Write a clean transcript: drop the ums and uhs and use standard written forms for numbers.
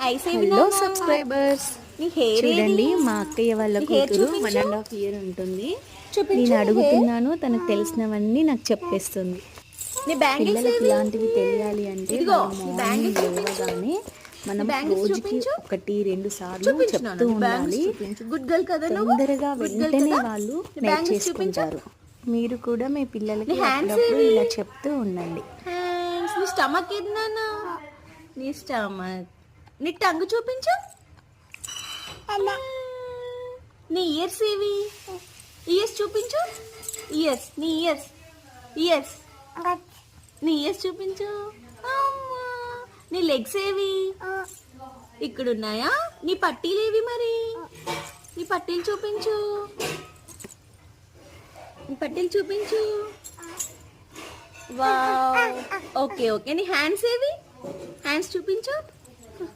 Hello subscribers, చూడండి మా అక్కయ్య వాళ్ళ కూతురు 1.5 year ఉంటుంది. నేను అడుగుతున్నాను, తనకు తెలిసినవన్నీ నాకు చెప్పేస్తుంది. పిల్లలకి ఇలాంటివి తెలియాలి అంటే మార్నింగ్ లేవగానే మనం రోజుకి 1-2 సార్లు చెప్తూ ఉండాలి. తొందరగా వెంటనే వాళ్ళు నేర్చేసుకుంటారు. మీరు కూడా మీ పిల్లలకి అప్పుడప్పుడు ఇలా చెప్తూ ఉండండి. నీ స్టమక్ ఏదన్నా, నీ స్టమక్, నీ టంగ్ చూపించు. నీ ఇయర్స్ ఏవి? ఇయర్స్ చూపించు. ఇయర్స్, నీ ఇయర్స్, ఇయర్స్, నీ ఇయర్స్ చూపించు. నీ లెగ్స్ ఏవి? ఇక్కడ ఉన్నాయా? నీ పట్టీలు ఏవి మరి? నీ పట్టీలు చూపించు. నీ పట్టీలు చూపించు. Wow, okay okay. నీ హ్యాండ్స్ ఏవి? హ్యాండ్స్ చూపించు.